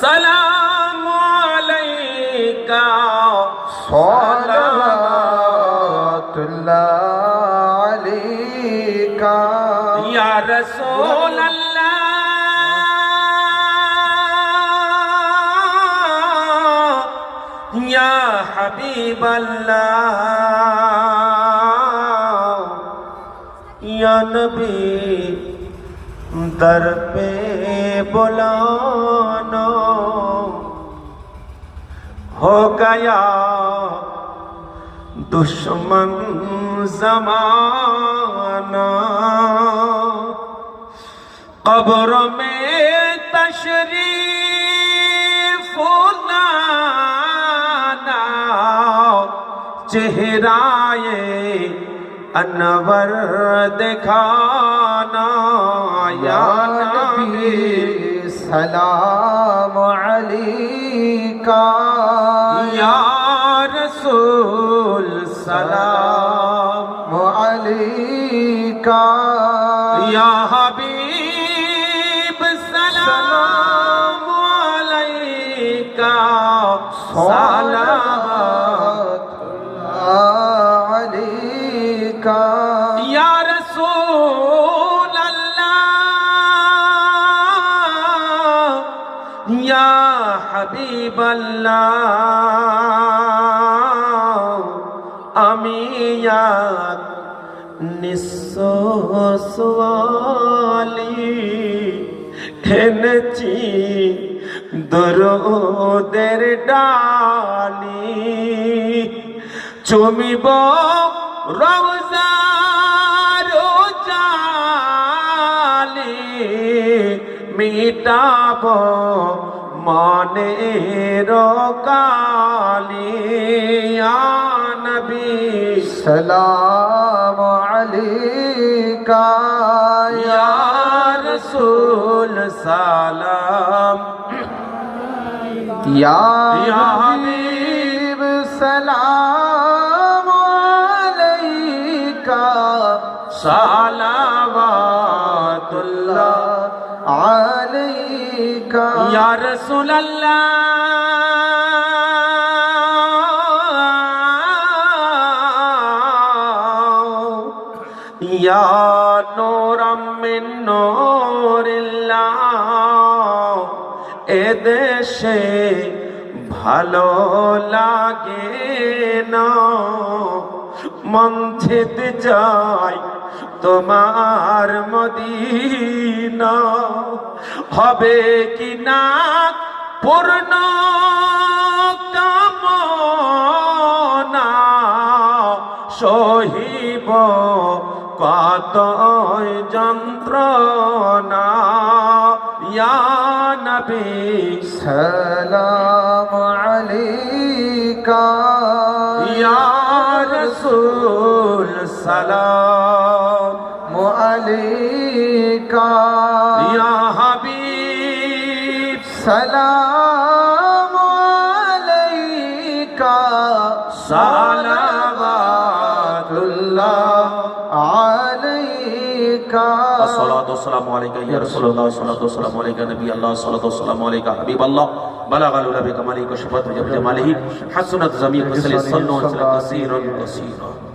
अस्सलामु अलैका सलावतुल्लाह अलैका या रसूल अल्लाह या हबीब अल्लाह या नबी दर पे बुलाना हो गया दुश्मन ज़माना कब्र में तशरीफ लाना चेहराए अनवर दिखाना या नबी सलाम अलैका या रसूल सलाम अलैका या हबीब सलाम अलैका सलावतुल्लाह अलैका या रसूल अल्लाह या हबीब अल्लाह আমি এক নিঃস্ব সোয়ালি এনেছি দরুদের ডালি চুমিব রওজার জালি মিটাব মনের কালি ইয়া নবী सलाम अलैका या रसूल सलाम या या हबीब सलाम अलैका सलावतुल्लाह अलैका या रसूल अल्लाह या नूरम मिन नूरिल्लाह এ দেশে ভালো লাগে না মন ছেদ যায় তোমার মদিনা হবে কি না পূর্ণ কামনা সহিব কতই যন্ত্রণা ইয়া নবী सलाम अलैका ইয়া রাসূল সালাম अलैका ইয়া হাবিব सलाम अलैका সালাওয়াতুল্লাহ अलैका الصلاة والسلام عليك يا رسول الله الصلاة والسلام عليك نبي الله الصلاة والسلام عليك حبيب الله بلغ العلا بكماله وشفاعته بجماله حسنت زميل وسلم صلوا وسلم كثيرا كثيرا